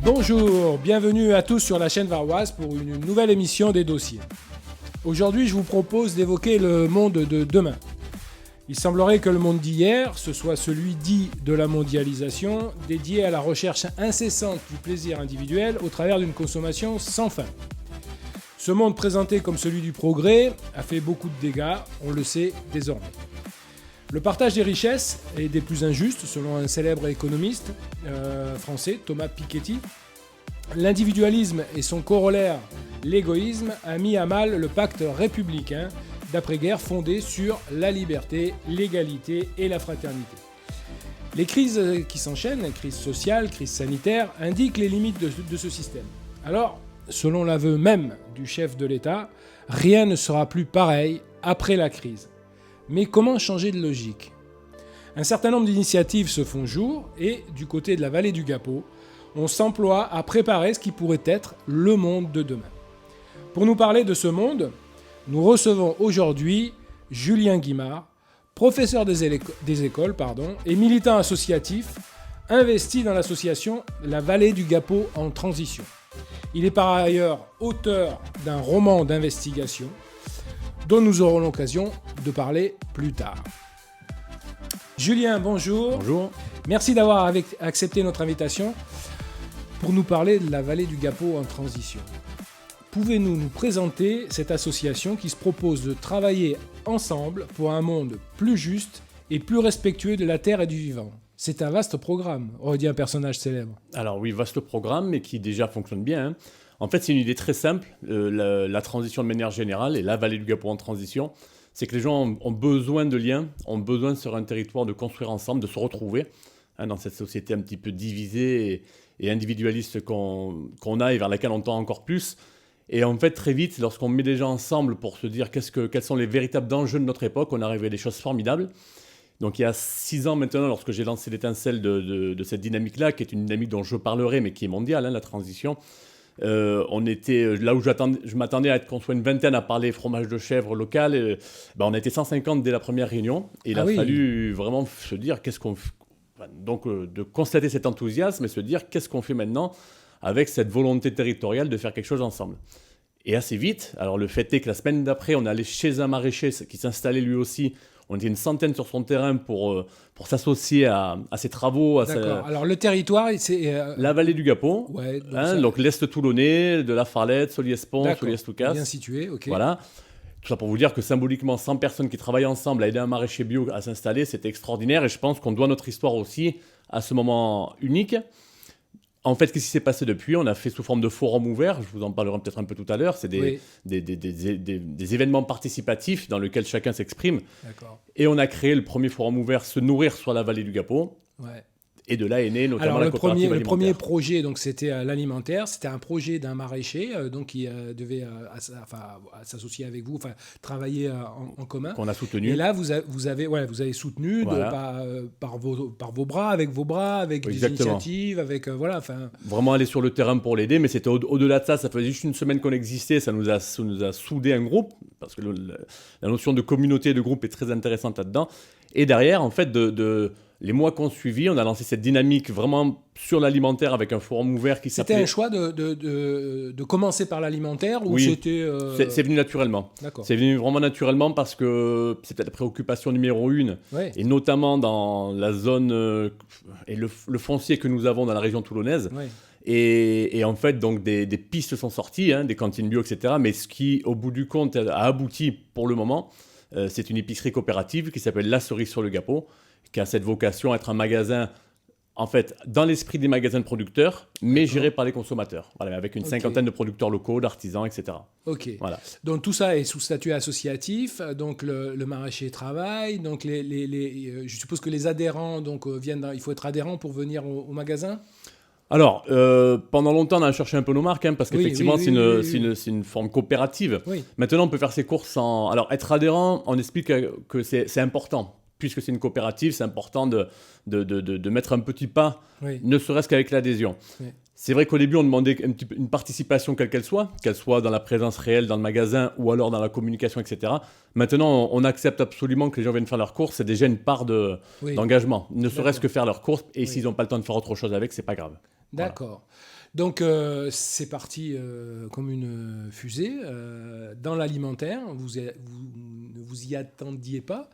Bonjour, bienvenue à tous sur la chaîne Varoise pour une nouvelle émission des dossiers. Aujourd'hui, je vous propose d'évoquer le monde de demain. Il semblerait que le monde d'hier, ce soit celui dit de la mondialisation, dédié à la recherche incessante du plaisir individuel au travers d'une consommation sans fin. Ce monde présenté comme celui du progrès a fait beaucoup de dégâts, on le sait désormais. Le partage des richesses est des plus injustes, selon un célèbre économiste français, Thomas Piketty. L'individualisme et son corollaire, l'égoïsme, a mis à mal le pacte républicain d'après-guerre fondé sur la liberté, l'égalité et la fraternité. Les crises qui s'enchaînent, crise sociale, crise sanitaire, indiquent les limites de ce système. Alors, selon l'aveu même du chef de l'État, rien ne sera plus pareil après la crise. Mais comment changer de logique ? Un certain nombre d'initiatives se font jour et, du côté de la vallée du Gapot, on s'emploie à préparer ce qui pourrait être le monde de demain. Pour nous parler de ce monde, nous recevons aujourd'hui Julien Guimard, professeur des écoles et militant associatif, investi dans l'association La Vallée du Gapot en transition. Il est par ailleurs auteur d'un roman d'investigation dont nous aurons l'occasion de parler plus tard. Julien, bonjour. Bonjour. Merci d'avoir accepté notre invitation pour nous parler de la Vallée du Gapot en transition. Pouvez-vous nous présenter cette association qui se propose de travailler ensemble pour un monde plus juste et plus respectueux de la terre et du vivant ? C'est un vaste programme, aurait dit un personnage célèbre. Alors oui, vaste programme, mais qui déjà fonctionne bien, hein. En fait, c'est une idée très simple, la transition de manière générale, et la Vallée du Gapot en transition, c'est que les gens ont besoin de liens, ont besoin sur un territoire de construire ensemble, de se retrouver, hein, dans cette société un petit peu divisée et individualiste qu'on a et vers laquelle on tend encore plus. Et en fait, très vite, lorsqu'on met des gens ensemble pour se dire quels sont les véritables enjeux de notre époque, on arrive à des choses formidables. Donc il y a 6 ans maintenant, lorsque j'ai lancé l'étincelle de cette dynamique-là, qui est une dynamique dont je parlerai, mais qui est mondiale, hein, la transition, on était là où je m'attendais à être qu'on soit une vingtaine à parler fromage de chèvre local. On était 150 dès la première réunion. Et il a fallu vraiment se dire qu'est-ce qu'on fait. Donc de constater cet enthousiasme et se dire qu'est-ce qu'on fait maintenant avec cette volonté territoriale de faire quelque chose ensemble. Et assez vite, alors le fait est que la semaine d'après, on est allé chez un maraîcher qui s'installait lui aussi. On était une centaine sur son terrain pour s'associer à ses travaux. D'accord. Alors le territoire, c'est... La Vallée du Gapot, ouais, donc l'Est toulonnais, de la Farlette, Soliès-Pont, Soliès-Toucasse. Bien situé, ok. Voilà. Tout ça pour vous dire que symboliquement, 100 personnes qui travaillent ensemble à aider un maraîcher bio à s'installer, c'était extraordinaire. Et je pense qu'on doit notre histoire aussi à ce moment unique. En fait, qu'est-ce qui s'est passé depuis ? On a fait sous forme de forum ouvert, je vous en parlerai peut-être un peu tout à l'heure, c'est des événements participatifs dans lesquels chacun s'exprime. D'accord. Et on a créé le premier forum ouvert, Se nourrir sur la Vallée du Gapot. Ouais. Et de là est né notamment la coopérative alimentaire. Le premier projet, donc, c'était l'alimentaire. C'était un projet d'un maraîcher qui devait s'associer avec vous, travailler en commun. Qu'on a soutenu. Et là, vous avez soutenu par vos bras, avec des initiatives, avec Vraiment aller sur le terrain pour l'aider, mais c'était au-delà de ça. Ça faisait juste une semaine qu'on existait, ça nous a soudé un groupe, parce que la notion de communauté et de groupe est très intéressante là-dedans. Et derrière, en fait, les mois qu'on suivi, on a lancé cette dynamique vraiment sur l'alimentaire avec un forum ouvert qui s'appelait... C'était un choix de commencer par l'alimentaire ou c'était... C'est venu naturellement. D'accord. C'est venu vraiment naturellement parce que c'était la préoccupation numéro 1, ouais. Et notamment dans la zone et le foncier que nous avons dans la région toulonnaise. Ouais. Et en fait, donc, des pistes sont sorties, hein, des cantines bio, etc. Mais ce qui, au bout du compte, a abouti pour le moment, c'est une épicerie coopérative qui s'appelle La Cerise sur le Gapot, qui a cette vocation à être un magasin, en fait, dans l'esprit des magasins de producteurs, mais géré par les consommateurs, avec une cinquantaine de producteurs locaux, d'artisans, etc. Ok. Voilà. Donc tout ça est sous statut associatif, donc le maraîcher travaille, donc je suppose que les adhérents viennent, il faut être adhérent pour venir au magasin ? Alors, pendant longtemps, on a cherché un peu nos marques, parce qu'effectivement, c'est une forme coopérative. Oui. Maintenant, on peut faire ses courses sans... Alors, être adhérent, on explique que c'est important. Puisque c'est une coopérative, c'est important de mettre un petit pas, ne serait-ce qu'avec l'adhésion. Oui. C'est vrai qu'au début, on demandait une participation quelle qu'elle soit dans la présence réelle dans le magasin ou alors dans la communication, etc. Maintenant, on accepte absolument que les gens viennent faire leurs courses. C'est déjà une part d'engagement. Ne serait-ce que faire leurs courses. Et s'ils n'ont pas le temps de faire autre chose avec, c'est pas grave. D'accord. Donc, c'est parti comme une fusée dans l'alimentaire. Vous ne vous y attendiez pas.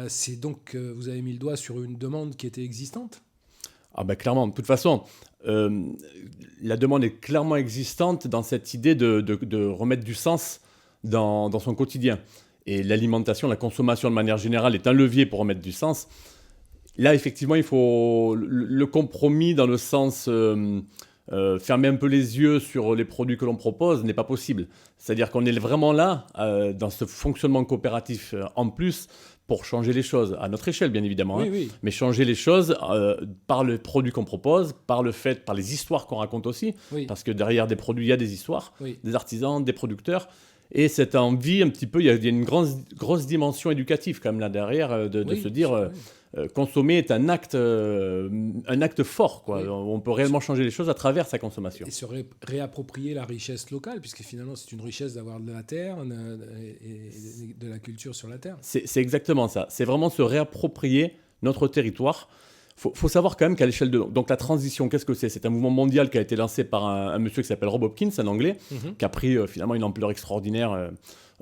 C'est donc que vous avez mis le doigt sur une demande qui était existante. Ah ben clairement, de toute façon, la demande est clairement existante dans cette idée de remettre du sens dans son quotidien. Et l'alimentation, la consommation de manière générale est un levier pour remettre du sens. Là, effectivement, il faut le compromis dans le sens fermer un peu les yeux sur les produits que l'on propose n'est pas possible. C'est-à-dire qu'on est vraiment là, dans ce fonctionnement coopératif en plus, pour changer les choses, à notre échelle bien évidemment, Oui, hein, oui. mais changer les choses par le produit qu'on propose, par les histoires qu'on raconte aussi, Oui. parce que derrière des produits, il y a des histoires, Oui. des artisans, des producteurs. Et cette envie, un petit peu, il y a une grosse dimension éducative quand même là derrière, de Oui, se dire consommer est un acte fort, quoi. Oui. On peut réellement changer les choses à travers sa consommation. Et se réapproprier la richesse locale, puisque finalement c'est une richesse d'avoir de la terre et de la culture sur la terre. C'est exactement ça. C'est vraiment se réapproprier notre territoire. Faut savoir quand même qu'à l'échelle de... Donc la transition, qu'est-ce que c'est? C'est un mouvement mondial qui a été lancé par un monsieur qui s'appelle Rob Hopkins, un Anglais, qui a pris finalement une ampleur extraordinaire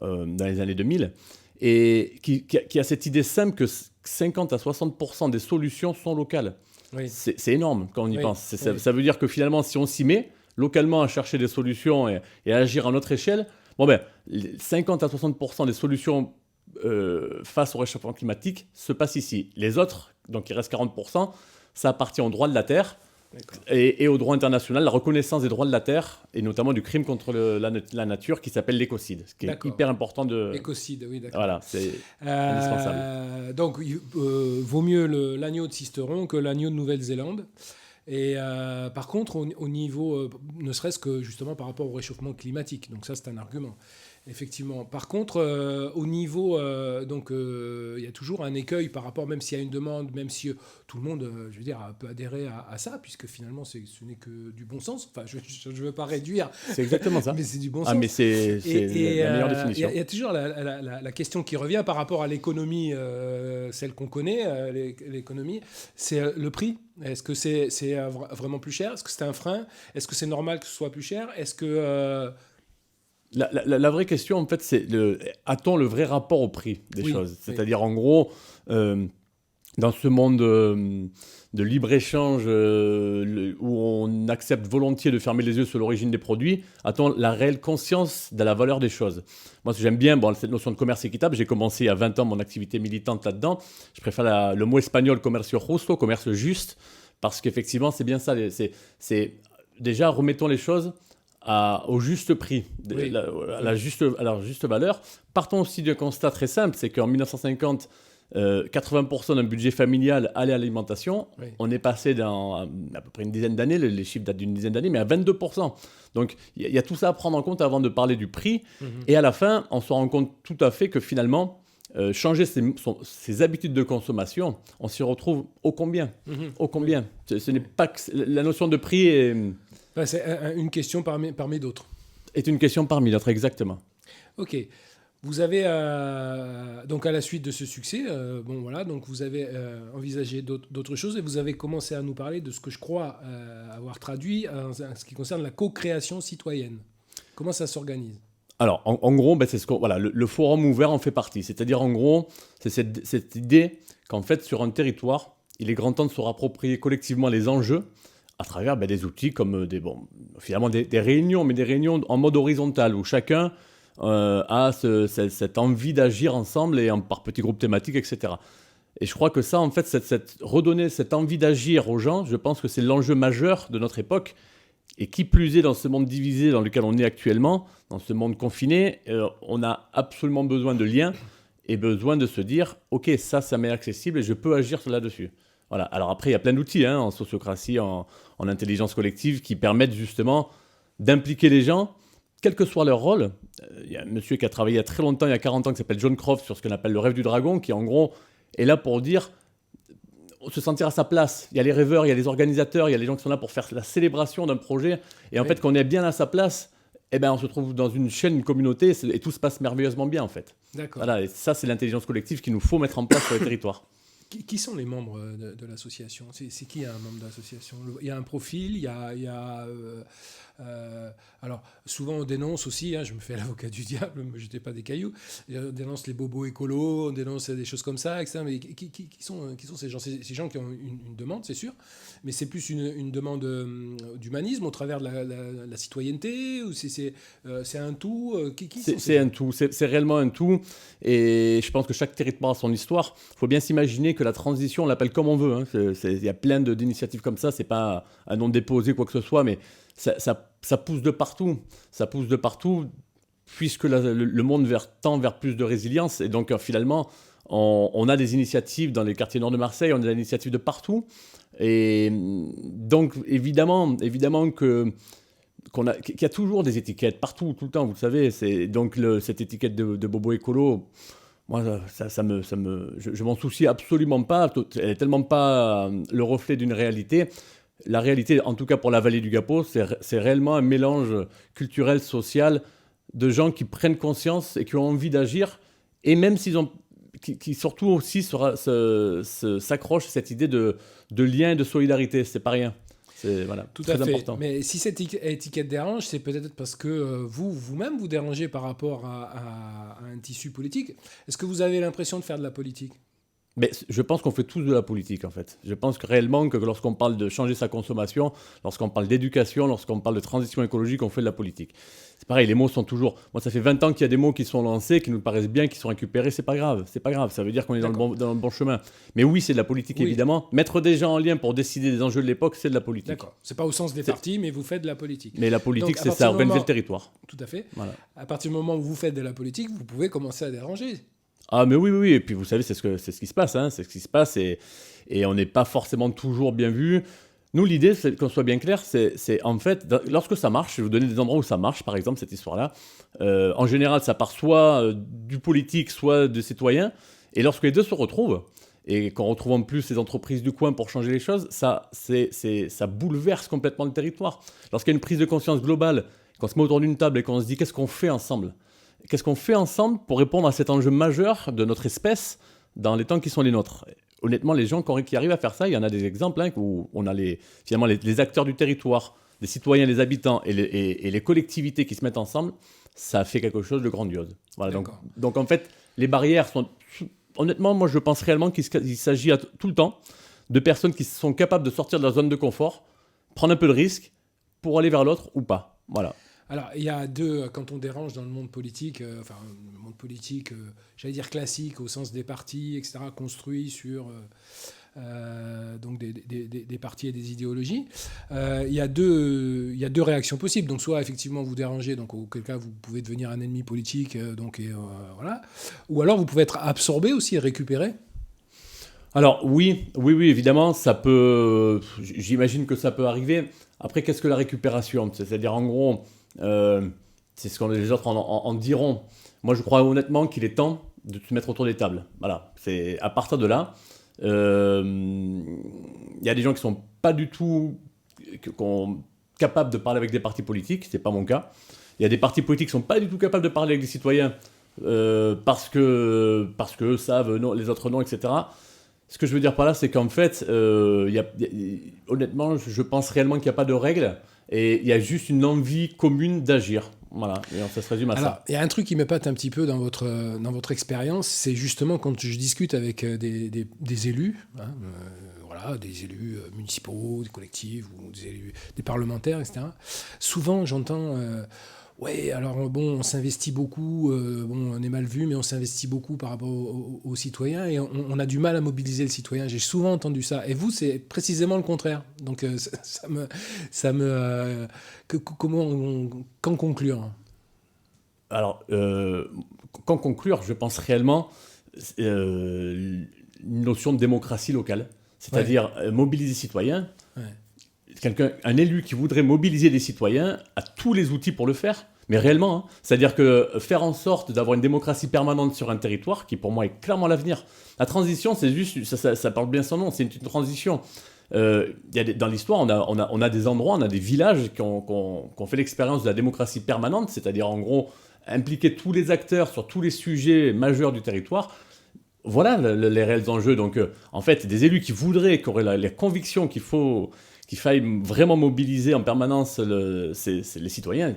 dans les années 2000, et qui a cette idée simple que 50 à 60% des solutions sont locales. Oui. C'est énorme quand on y Oui. pense. Ça, Oui. ça veut dire que finalement, si on s'y met localement à chercher des solutions et à agir à notre échelle, 50 à 60% des solutions face au réchauffement climatique se passent ici. Les autres, donc il reste 40%, ça appartient au droit de la terre et au droit international, la reconnaissance des droits de la terre et notamment du crime contre la nature qui s'appelle l'écocide, ce qui est hyper important de... Écocide, oui, d'accord. Voilà, c'est indispensable. Donc, vaut mieux l'agneau de Sisteron que l'agneau de Nouvelle-Zélande. Et par contre, au niveau, ne serait-ce que justement par rapport au réchauffement climatique, donc ça c'est un argument. Effectivement. Par contre, au niveau, il y a toujours un écueil par rapport, même s'il y a une demande, même si tout le monde, je veux dire, peut adhérer à ça, puisque finalement, ce n'est que du bon sens. Enfin, je ne veux pas réduire. C'est exactement ça. Mais c'est du bon sens. Mais c'est la meilleure définition. Il y a toujours la question qui revient par rapport à l'économie, celle qu'on connaît, l'économie, c'est le prix. Est-ce que c'est vraiment plus cher? Est-ce que c'est un frein? Est-ce que c'est normal que ce soit plus cher? Est-ce que... La vraie question, en fait, c'est a-t-on le vrai rapport au prix des choses? C'est-à-dire, en gros, dans ce monde de libre-échange où on accepte volontiers de fermer les yeux sur l'origine des produits, a-t-on la réelle conscience de la valeur des choses? Moi, j'aime bien cette notion de commerce équitable. J'ai commencé il y a 20 ans mon activité militante là-dedans. Je préfère le mot espagnol comercio justo, commerce juste, parce qu'effectivement, c'est bien ça. C'est déjà, remettons les choses au juste prix, à la juste valeur. Partons aussi d'un constat très simple, c'est qu'en 1950, 80% d'un budget familial allait à l'alimentation. Oui. On est passé dans à peu près une dizaine d'années, les chiffres datent d'une dizaine d'années, mais à 22%. Donc il y a tout ça à prendre en compte avant de parler du prix. Et à la fin, on se rend compte tout à fait que finalement, changer ses habitudes de consommation, on s'y retrouve ô combien. Ô combien. Ce n'est pas que la notion de prix est... c'est une question parmi d'autres. Est une question parmi d'autres, exactement. Ok. Vous avez, donc à la suite de ce succès, donc vous avez envisagé d'autres choses et vous avez commencé à nous parler de ce que je crois avoir traduit en ce qui concerne la co-création citoyenne. Comment ça s'organise ? Alors, en gros, c'est le forum ouvert en fait partie. C'est-à-dire, en gros, c'est cette idée qu'en fait, sur un territoire, il est grand temps de se rapproprier collectivement les enjeux à travers des outils comme finalement des réunions, mais des réunions en mode horizontal où chacun a cette envie d'agir ensemble et par petits groupes thématiques, etc. Et je crois que ça, en fait, redonner cette envie d'agir aux gens, je pense que c'est l'enjeu majeur de notre époque. Et qui plus est dans ce monde divisé dans lequel on est actuellement, dans ce monde confiné, on a absolument besoin de liens et besoin de se dire « Ok, ça m'est accessible et je peux agir là-dessus ». Voilà. Alors après, il y a plein d'outils en sociocratie, en intelligence collective qui permettent justement d'impliquer les gens, quel que soit leur rôle. Il y a un monsieur qui a travaillé il y a très longtemps, il y a 40 ans, qui s'appelle John Croft, sur ce qu'on appelle le rêve du dragon, qui en gros est là pour dire se sentir à sa place. Il y a les rêveurs, il y a les organisateurs, il y a les gens qui sont là pour faire la célébration d'un projet. Et en fait, quand on est bien à sa place, on se trouve dans une chaîne, une communauté, et tout se passe merveilleusement bien en fait. D'accord. Voilà, et ça, c'est l'intelligence collective qu'il nous faut mettre en place sur les territoires. Qui sont les membres de l'association? C'est qui un membre de l'association? Il y a un profil, alors, souvent on dénonce aussi, je me fais l'avocat du diable, ne me jetez pas des cailloux, on dénonce les bobos écolos, on dénonce des choses comme ça, etc. Mais qui sont ces gens? Ces gens qui ont une demande, c'est sûr, mais c'est plus une demande d'humanisme au travers de la citoyenneté, ou c'est un tout? C'est un tout, c'est réellement un tout, et je pense que chaque territoire a son histoire. Il faut bien s'imaginer que la transition, on l'appelle comme on veut. Il y a plein d'initiatives comme ça, c'est pas un nom déposé, quoi que ce soit, mais ça pousse de partout. Ça pousse de partout, puisque le monde tend vers plus de résilience. Et donc, finalement, on a des initiatives dans les quartiers nord de Marseille, on a des initiatives de partout. Et donc, évidemment qu'il y a toujours des étiquettes, partout, tout le temps, vous le savez. Donc, cette étiquette de bobo écolo, moi, je m'en soucie absolument pas. Elle n'est tellement pas le reflet d'une réalité. La réalité, en tout cas pour la vallée du Gapot, c'est réellement un mélange culturel, social, de gens qui prennent conscience et qui ont envie d'agir, et même qui surtout aussi s'accrochent à cette idée de lien et de solidarité. C'est pas rien. C'est tout très à fait important. Mais si cette étiquette dérange, c'est peut-être parce que vous-même vous dérangez par rapport à un tissu politique. Est-ce que vous avez l'impression de faire de la politique? Mais je pense qu'on fait tous de la politique, en fait. Je pense que réellement que lorsqu'on parle de changer sa consommation, lorsqu'on parle d'éducation, lorsqu'on parle de transition écologique, on fait de la politique. C'est pareil, les mots sont toujours... Moi, ça fait 20 ans qu'il y a des mots qui sont lancés, qui nous paraissent bien, qui sont récupérés. C'est pas grave. Ça veut dire qu'on est dans le bon chemin. Mais oui, c'est de la politique, évidemment. Mettre des gens en lien pour décider des enjeux de l'époque, c'est de la politique. D'accord. C'est pas au sens des partis, mais vous faites de la politique. Mais la politique, c'est ça, organiser le territoire. Tout à fait. Voilà. À partir du moment où vous faites de la politique, vous pouvez commencer à déranger. Ah, mais oui. Et puis, vous savez, c'est ce qui se passe. C'est ce qui se passe. Et on n'est pas forcément toujours bien vu. Nous, l'idée, c'est qu'on soit bien clair, c'est en fait, lorsque ça marche, je vais vous donner des endroits où ça marche, par exemple, cette histoire-là. En général, ça part soit du politique, soit des citoyens. Et lorsque les deux se retrouvent, et qu'on retrouve en plus les entreprises du coin pour changer les choses, ça bouleverse complètement le territoire. Lorsqu'il y a une prise de conscience globale, qu'on se met autour d'une table et qu'on se dit qu'est-ce qu'on fait ensemble? Qu'est-ce qu'on fait ensemble pour répondre à cet enjeu majeur de notre espèce dans les temps qui sont les nôtres? Honnêtement, les gens qui arrivent à faire ça, il y en a des exemples où on a finalement les acteurs du territoire, les citoyens, les habitants et les collectivités qui se mettent ensemble, ça fait quelque chose de grandiose. Voilà, donc en fait, les barrières sont... Honnêtement, moi je pense réellement qu'il s'agit tout le temps de personnes qui sont capables de sortir de leur zone de confort, prendre un peu de risque pour aller vers l'autre ou pas. Voilà. Alors, il y a quand on dérange dans le monde politique, j'allais dire classique, au sens des partis, etc., construits sur donc des partis et des idéologies, il y a deux réactions possibles. Donc, soit effectivement vous dérangez, donc auquel cas vous pouvez devenir un ennemi politique, voilà. Ou alors vous pouvez être absorbé aussi et récupéré. Alors oui, évidemment, ça peut. J'imagine que ça peut arriver. Après, qu'est-ce que la récupération? C'est-à-dire, en gros, c'est ce que les autres en diront. Moi, je crois honnêtement qu'il est temps de se mettre autour des tables. Voilà. C'est à partir de là, il y a des gens qui sont pas du tout capables de parler avec des partis politiques. C'est pas mon cas. Il y a des partis politiques qui sont pas du tout capables de parler avec des citoyens parce que savent non, les autres non, etc. Ce que je veux dire par là, c'est qu'en fait, honnêtement, je pense réellement qu'il n'y a pas de règles et il y a juste une envie commune d'agir. Voilà, et ça se résume à ça. Il y a un truc qui m'épate un petit peu dans votre expérience, c'est justement quand je discute avec des élus, voilà, des élus municipaux, des collectifs, ou des parlementaires, etc. Souvent, j'entends... ouais, alors bon, on s'investit beaucoup, on est mal vu, mais on s'investit beaucoup par rapport aux citoyens et on a du mal à mobiliser le citoyen. J'ai souvent entendu ça. Et vous, c'est précisément le contraire. Donc, quand conclure? Alors, quand conclure, je pense réellement une notion de démocratie locale, c'est-à-dire mobiliser les citoyens. Ouais. Un élu qui voudrait mobiliser les citoyens a tous les outils pour le faire, mais réellement. C'est-à-dire que faire en sorte d'avoir une démocratie permanente sur un territoire, qui pour moi est clairement l'avenir. La transition, c'est juste, ça parle bien son nom, c'est une transition. Dans l'histoire, on a des endroits, on a des villages qui ont fait l'expérience de la démocratie permanente, c'est-à-dire en gros impliquer tous les acteurs sur tous les sujets majeurs du territoire. voilà les réels enjeux. Donc, en fait, des élus qui voudraient, qui auraient la conviction qu'il faille vraiment mobiliser en permanence c'est les citoyens.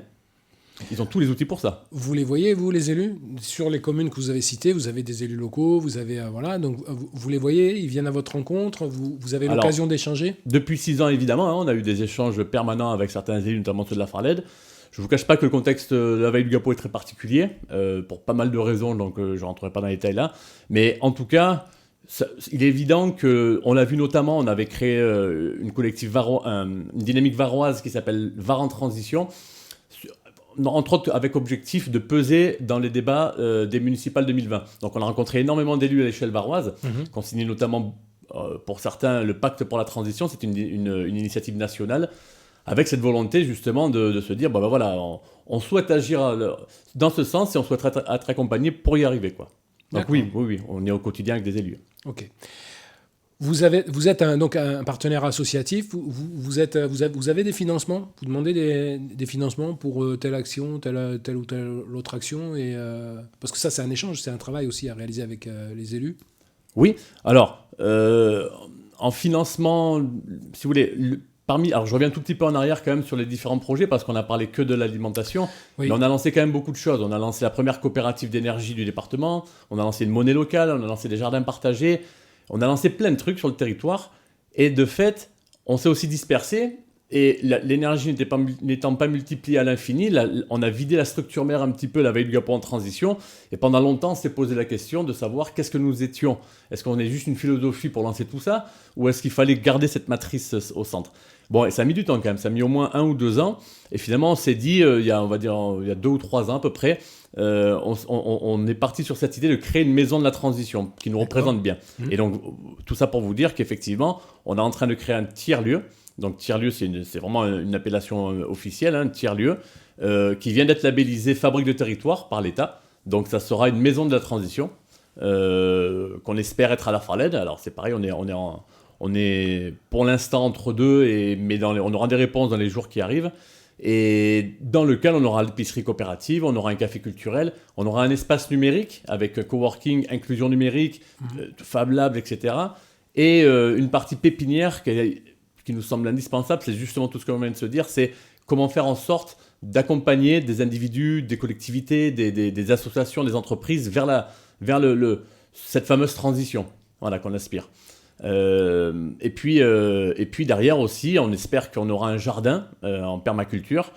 Ils ont tous les outils pour ça. Vous les voyez, vous, les élus? Sur les communes que vous avez citées, vous avez des élus locaux, vous avez... voilà, donc vous les voyez, ils viennent à votre rencontre, vous avez l'occasion d'échanger? Depuis 6 ans, évidemment, hein, on a eu des échanges permanents avec certains élus, notamment ceux de la Farled. Je ne vous cache pas que le contexte de la vallée du Gapo est très particulier, pour pas mal de raisons, donc je ne rentrerai pas dans les détails là. Mais en tout cas, il est évident qu'on l'a vu notamment, on avait créé une collective une dynamique varoise qui s'appelle Var en transition, entre autres avec objectif de peser dans les débats des municipales 2020. Donc on a rencontré énormément d'élus à l'échelle varoise, qui ont signé notamment, pour certains, le pacte pour la transition. C'est une initiative nationale, avec cette volonté justement de se dire, voilà, on souhaite agir dans ce sens et on souhaite être accompagné pour y arriver, quoi. Donc oui, on est au quotidien avec des élus. Ok. Vous êtes donc un partenaire associatif, vous avez des financements, vous demandez des financements pour telle action, telle ou telle autre action, parce que ça c'est un échange, c'est un travail aussi à réaliser avec les élus. Oui, alors en financement, si vous voulez, alors je reviens un tout petit peu en arrière quand même sur les différents projets, parce qu'on a parlé que de l'alimentation, mais on a lancé quand même beaucoup de choses. On a lancé la première coopérative d'énergie du département, on a lancé une monnaie locale, on a lancé des jardins partagés. On a lancé plein de trucs sur le territoire et de fait, on s'est aussi dispersé et l'énergie n'étant pas multipliée à l'infini, on a vidé la structure mère un petit peu, la vallée du Gapo en transition, et pendant longtemps, on s'est posé la question de savoir qu'est-ce que nous étions. Est-ce qu'on est juste une philosophie pour lancer tout ça ou est-ce qu'il fallait garder cette matrice au centre? Bon, et ça a mis du temps quand même, ça a mis au moins 1 ou 2 ans et finalement on s'est dit, il y a 2 ou 3 ans à peu près, on est parti sur cette idée de créer une maison de la transition qui nous représente bien. Et donc, tout ça pour vous dire qu'effectivement, on est en train de créer un tiers-lieu. Donc, tiers-lieu, c'est vraiment une appellation officielle, un tiers-lieu, qui vient d'être labellisé Fabrique de territoire par l'État. Donc, ça sera une maison de la transition qu'on espère être à la Farled. Alors, c'est pareil, on est pour l'instant entre deux, mais on aura des réponses dans les jours qui arrivent. Et dans lequel on aura l'épicerie coopérative, on aura un café culturel, on aura un espace numérique avec coworking, inclusion numérique, Fab Lab, etc. Et une partie pépinière qui nous semble indispensable, c'est justement tout ce qu'on vient de se dire, c'est comment faire en sorte d'accompagner des individus, des collectivités, des associations, des entreprises vers cette fameuse transition, voilà, qu'on aspire. Et puis derrière aussi, on espère qu'on aura un jardin en permaculture,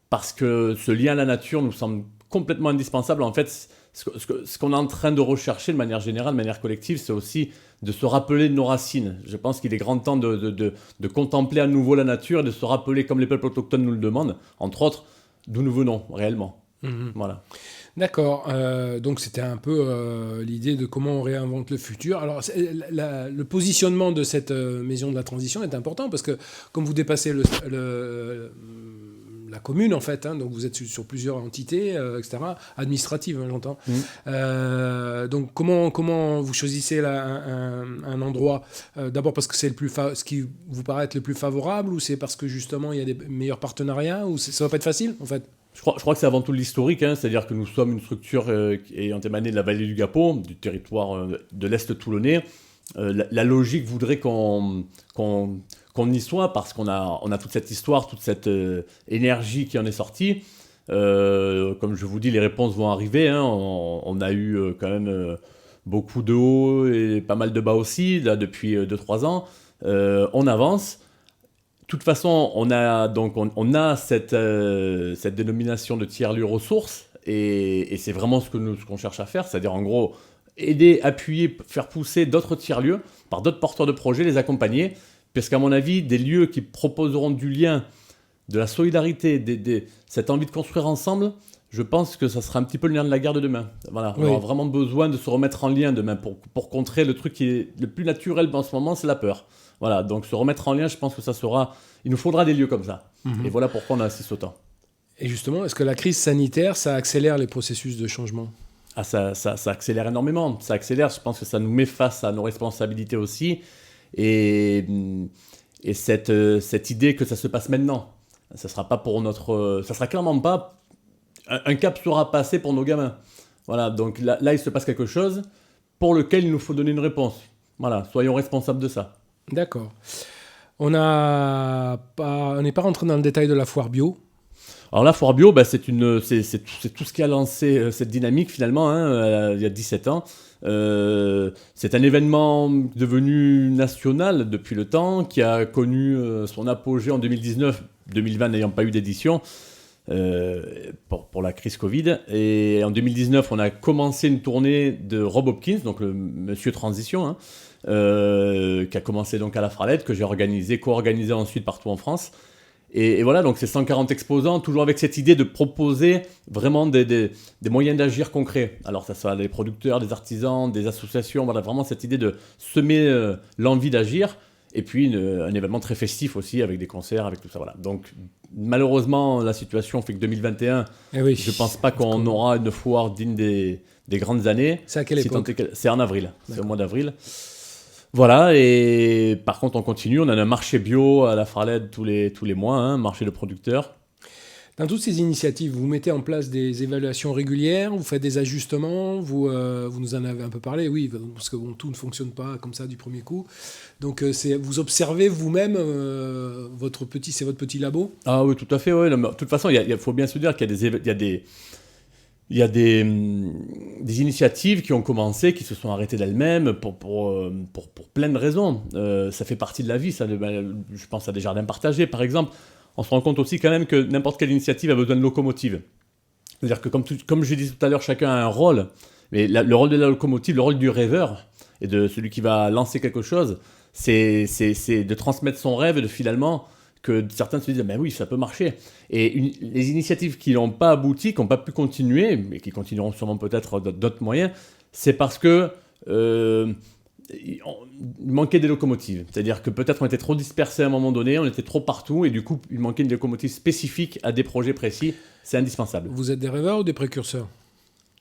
parce que ce lien à la nature nous semble complètement indispensable. En fait, ce qu'on est en train de rechercher de manière générale, de manière collective, c'est aussi de se rappeler de nos racines. Je pense qu'il est grand temps de contempler à nouveau la nature et de se rappeler, comme les peuples autochtones nous le demandent, entre autres, d'où nous venons réellement. Voilà. D'accord, donc c'était un peu l'idée de comment on réinvente le futur. Alors le positionnement de cette maison de la transition est important parce que comme vous dépassez la commune en fait, donc vous êtes sur plusieurs entités, etc., administratives, j'entends. Donc comment vous choisissez un endroit d'abord parce que c'est ce qui vous paraît être le plus favorable, ou c'est parce que justement il y a des meilleurs partenariats, ou ça va pas être facile en fait? Je crois que c'est avant tout l'historique, c'est-à-dire que nous sommes une structure ayant émané de la vallée du Gapo, du territoire de l'Est toulonnais. La logique voudrait qu'on y soit, parce qu'on a toute cette histoire, toute cette énergie qui en est sortie. Comme je vous dis, les réponses vont arriver. On a eu quand même beaucoup de hauts et pas mal de bas aussi, là, depuis 2-3 ans. On avance. De toute façon, on a cette dénomination de tiers-lieu ressources, et c'est vraiment ce qu'on cherche à faire, c'est-à-dire en gros aider, appuyer, faire pousser d'autres tiers-lieux par d'autres porteurs de projets, les accompagner, parce qu'à mon avis, des lieux qui proposeront du lien, de la solidarité, cette envie de construire ensemble, je pense que ça sera un petit peu le nerf de la guerre de demain. Voilà, on aura vraiment besoin de se remettre en lien demain pour contrer le truc qui est le plus naturel en ce moment, c'est la peur. Voilà, donc se remettre en lien, je pense que il nous faudra des lieux comme ça. Et voilà pourquoi on assiste autant. Et justement, est-ce que la crise sanitaire, ça accélère les processus de changement ? Ça accélère énormément. Ça accélère, je pense que ça nous met face à nos responsabilités aussi. Et cette idée que ça se passe maintenant, ça sera clairement pas... Un cap sera passé pour nos gamins. Voilà, donc là, il se passe quelque chose. pour lequel il nous faut donner une réponse. Voilà, soyons responsables de ça. D'accord. On n'est pas rentré dans le détail de la foire bio. Alors la foire bio, c'est tout ce qui a lancé cette dynamique finalement, il y a 17 ans. C'est un événement devenu national depuis le temps, qui a connu son apogée en 2019, 2020 n'ayant pas eu d'édition pour la crise Covid. Et en 2019, on a commencé une tournée de Rob Hopkins, donc le monsieur Transition, qui a commencé donc à la Fralette, que j'ai co-organisé ensuite partout en France. Et voilà, donc c'est 140 exposants, toujours avec cette idée de proposer vraiment des moyens d'agir concrets. Alors ça soit des producteurs, des artisans, des associations, voilà, vraiment cette idée de semer l'envie d'agir. Et puis un événement très festif aussi, avec des concerts, avec tout ça. Voilà. Donc malheureusement, la situation fait que 2021, je ne pense pas qu'on aura une foire digne des grandes années. C'est à quelle époque ? C'est en avril, c'est au mois d'avril. Voilà, et par contre on continue, on a un marché bio à la Farled tous les mois, un marché de producteurs. Dans toutes ces initiatives, vous mettez en place des évaluations régulières, vous faites des ajustements, vous nous en avez un peu parlé, oui, parce que tout ne fonctionne pas comme ça du premier coup. Donc vous observez vous-même, c'est votre petit labo ? Ah oui, tout à fait, ouais. Non, mais de toute façon, il faut bien se dire qu'il y a des initiatives qui ont commencé, qui se sont arrêtées d'elles-mêmes pour plein de raisons. Ça fait partie de la vie, ça. Je pense à des jardins partagés, par exemple. On se rend compte aussi quand même que n'importe quelle initiative a besoin de locomotive. C'est-à-dire que comme je disais tout à l'heure, chacun a un rôle. Mais le rôle de la locomotive, le rôle du rêveur et de celui qui va lancer quelque chose, c'est de transmettre son rêve et de finalement que certains se disent « oui, ça peut marcher ». Et les initiatives qui n'ont pas abouti, qui n'ont pas pu continuer, mais qui continueront sûrement peut-être d'autres moyens, c'est parce que il manquait des locomotives. C'est-à-dire que peut-être on était trop dispersés à un moment donné, on était trop partout, et du coup, il manquait une locomotive spécifique à des projets précis. C'est indispensable. Vous êtes des rêveurs ou des précurseurs ?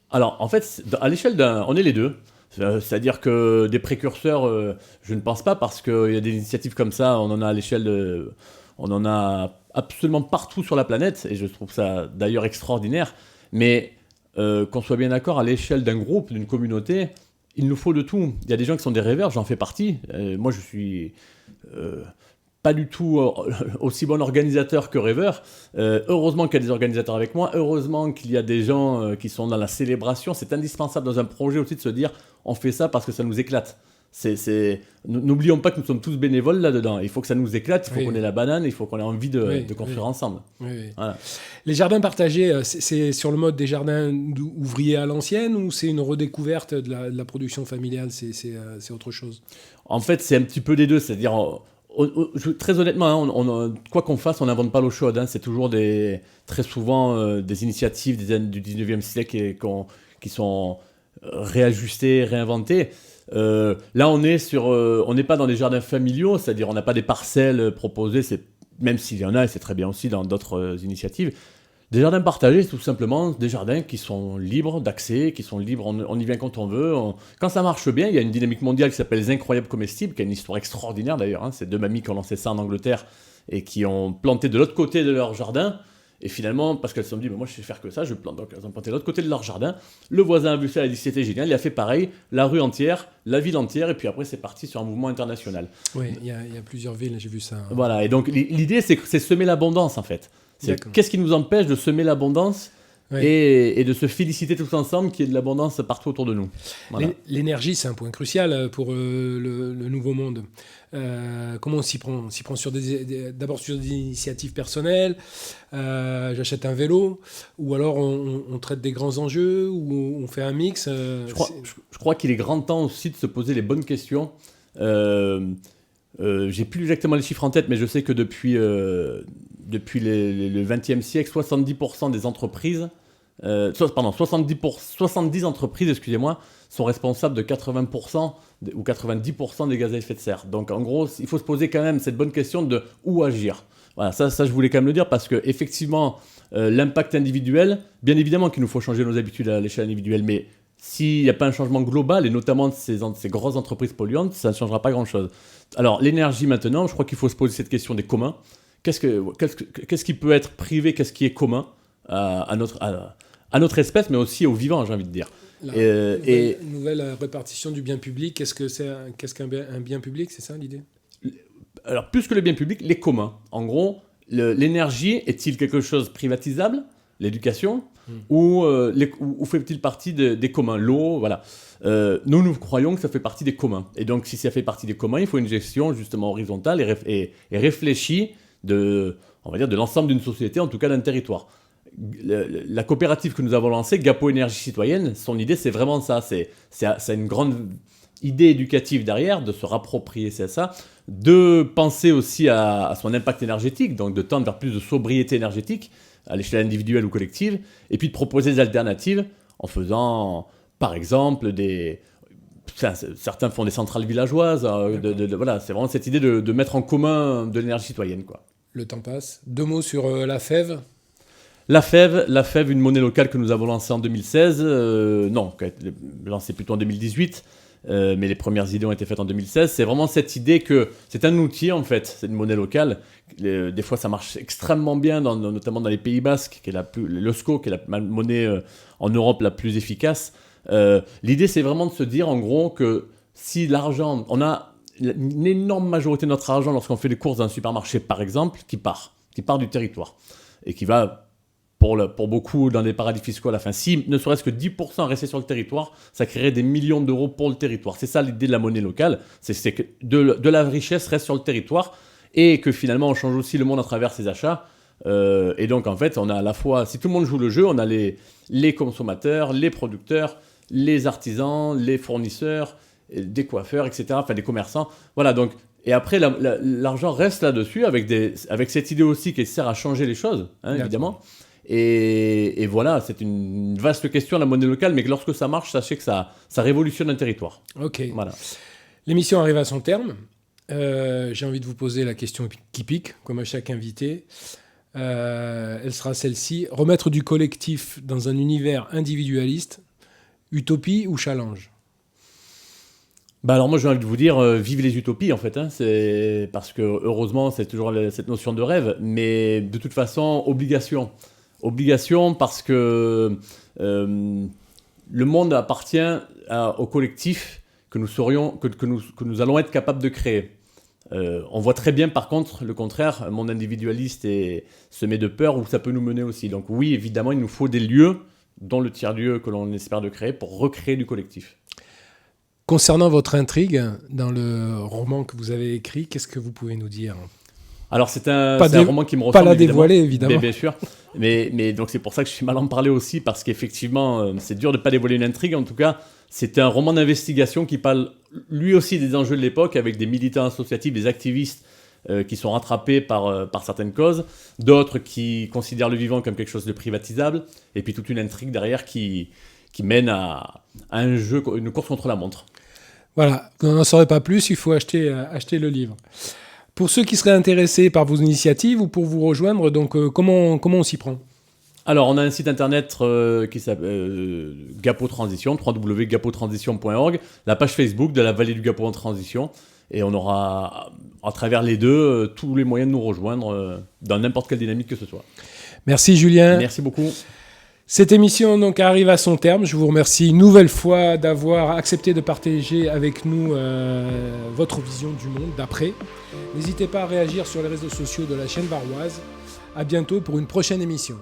Alors, en fait, à l'échelle on est les deux. C'est-à-dire que des précurseurs, je ne pense pas, parce qu'il y a des initiatives comme ça, on en a à l'échelle on en a absolument partout sur la planète, et je trouve ça d'ailleurs extraordinaire. Mais qu'on soit bien d'accord, à l'échelle d'un groupe, d'une communauté, il nous faut de tout. Il y a des gens qui sont des rêveurs, j'en fais partie. Moi, je suis pas du tout aussi bon organisateur que rêveur. Heureusement qu'il y a des organisateurs avec moi. Heureusement qu'il y a des gens qui sont dans la célébration. C'est indispensable dans un projet aussi de se dire on fait ça parce que ça nous éclate. N'oublions pas que nous sommes tous bénévoles là-dedans. Il faut que ça nous éclate, il faut qu'on ait la banane, il faut qu'on ait envie de construire ensemble. Voilà. Les jardins partagés, c'est sur le mode des jardins ouvriers à l'ancienne ou c'est une redécouverte de la production familiale, c'est autre chose ? En fait, c'est un petit peu des deux. C'est-à-dire, très honnêtement, quoi qu'on fasse, on n'invente pas l'eau chaude. C'est toujours très souvent des initiatives du 19e siècle qui sont réajustées, réinventées. Là, on n'est pas dans des jardins familiaux, c'est-à-dire on n'a pas des parcelles proposées, même s'il y en a, et c'est très bien aussi dans d'autres initiatives. Des jardins partagés, c'est tout simplement des jardins qui sont libres d'accès, qui sont libres, on y vient quand on veut. Quand ça marche bien, il y a une dynamique mondiale qui s'appelle Les Incroyables Comestibles, qui a une histoire extraordinaire d'ailleurs. C'est deux mamies qui ont lancé ça en Angleterre et qui ont planté de l'autre côté de leur jardin. Et finalement, parce qu'elles se sont dit, moi je sais faire que ça, je plante. Donc elles ont planté de l'autre côté de leur jardin. Le voisin a vu ça, il a dit c'était génial. Il a fait pareil, la rue entière, la ville entière. Et puis après, c'est parti sur un mouvement international. Oui, il y a plusieurs villes, j'ai vu ça. Voilà, et donc l'idée, c'est semer l'abondance en fait. Qu'est-ce qui nous empêche de semer l'abondance et de se féliciter tous ensemble qu'il y ait de l'abondance partout autour de nous. Voilà. L'énergie, c'est un point crucial pour le nouveau monde. Comment on s'y prend ? On s'y prend d'abord sur des initiatives personnelles, j'achète un vélo, ou alors on traite des grands enjeux, ou on fait un mix. Je crois qu'il est grand temps aussi de se poser les bonnes questions. J'ai plus exactement les chiffres en tête, mais je sais que depuis le XXe siècle, 70% des entreprises, 70 entreprises, excusez-moi, sont responsables de 80% ou 90% des gaz à effet de serre. Donc en gros, il faut se poser quand même cette bonne question de où agir. Voilà, ça je voulais quand même le dire parce que effectivement, l'impact individuel, bien évidemment qu'il nous faut changer nos habitudes à l'échelle individuelle, mais s'il n'y a pas un changement global, et notamment de ces grosses entreprises polluantes, ça ne changera pas grand-chose. Alors l'énergie maintenant, je crois qu'il faut se poser cette question des communs. Qu'est-ce qui peut être privé, qu'est-ce qui est commun à notre espèce, mais aussi aux vivants, j'ai envie de dire. Une nouvelle répartition du bien public. Qu'est-ce qu'un bien public, c'est ça l'idée? Alors, plus que le bien public, les communs. En gros, l'énergie est-il quelque chose privatisable, l'éducation, ou fait-il partie des communs, l'eau, voilà. Nous croyons que ça fait partie des communs. Et donc, si ça fait partie des communs, il faut une gestion justement horizontale et réfléchie on va dire, de l'ensemble d'une société, en tout cas d'un territoire. La coopérative que nous avons lancée, Gapo Énergie Citoyenne, son idée, c'est vraiment ça. C'est une grande idée éducative derrière, de se rapproprier ça, de penser aussi à son impact énergétique, donc de tendre vers plus de sobriété énergétique à l'échelle individuelle ou collective, et puis de proposer des alternatives en faisant, par exemple, certains font des centrales villageoises, voilà, c'est vraiment cette idée de mettre en commun de l'énergie citoyenne, quoi. Le temps passe. 2 mots sur la FEV. La FEV, une monnaie locale que nous avons lancée en 2016, lancée plutôt en 2018, mais les premières idées ont été faites en 2016. C'est vraiment cette idée que c'est un outil, en fait, c'est une monnaie locale. Des fois, ça marche extrêmement bien, notamment dans les Pays Basques, qui est l'Eusco, qui est la monnaie en Europe la plus efficace. L'idée, c'est vraiment de se dire, en gros, que si l'argent, on a une énorme majorité de notre argent lorsqu'on fait les courses dans un supermarché, par exemple, qui part du territoire et qui va, pour beaucoup, dans des paradis fiscaux à la fin. Si ne serait-ce que 10% restait sur le territoire, ça créerait des millions d'euros pour le territoire. C'est ça l'idée de la monnaie locale, c'est que de la richesse reste sur le territoire et que finalement on change aussi le monde à travers ses achats. Et donc en fait, on a à la fois, si tout le monde joue le jeu, on a les consommateurs, les producteurs, les artisans, les fournisseurs, des coiffeurs, etc., enfin des commerçants. Voilà, donc, et après, l'argent reste là-dessus avec cette idée aussi qui sert à changer les choses, évidemment. Et voilà, c'est une vaste question, la monnaie locale, mais que lorsque ça marche, sachez que ça révolutionne un territoire. Ok. Voilà. L'émission arrive à son terme. J'ai envie de vous poser la question qui pique, comme à chaque invité. Elle sera celle-ci. Remettre du collectif dans un univers individualiste, utopie ou challenge? Alors moi j'ai envie de vous dire, vive les utopies en fait, c'est parce que heureusement c'est toujours cette notion de rêve, mais de toute façon obligation parce que le monde appartient au collectif que nous allons être capables de créer. On voit très bien par contre le contraire, un monde individualiste et semé de peur où ça peut nous mener aussi. Donc oui, évidemment il nous faut des lieux, dont le tiers-lieu que l'on espère de créer, pour recréer du collectif. Concernant votre intrigue dans le roman que vous avez écrit, qu'est-ce que vous pouvez nous dire? Alors c'est un roman qui me ressemble. Pas la dévoiler évidemment. Bien sûr. Mais donc c'est pour ça que je suis mal en parler aussi, parce qu'effectivement c'est dur de ne pas dévoiler une intrigue. En tout cas, c'est un roman d'investigation qui parle lui aussi des enjeux de l'époque, avec des militants associatifs, des activistes qui sont rattrapés par certaines causes, d'autres qui considèrent le vivant comme quelque chose de privatisable, et puis toute une intrigue derrière qui mène à un jeu, une course contre la montre. Voilà, vous n'en saurez pas plus, il faut acheter le livre. Pour ceux qui seraient intéressés par vos initiatives ou pour vous rejoindre, donc comment on s'y prend? Alors, on a un site internet qui s'appelle Gapo Transition, www.gapotransition.org, la page Facebook de la Vallée du Gapo en Transition, et on aura, à travers les deux, tous les moyens de nous rejoindre dans n'importe quelle dynamique que ce soit. Merci Julien. Merci beaucoup. Cette émission donc arrive à son terme. Je vous remercie une nouvelle fois d'avoir accepté de partager avec nous votre vision du monde d'après. N'hésitez pas à réagir sur les réseaux sociaux de la chaîne varoise. À bientôt pour une prochaine émission.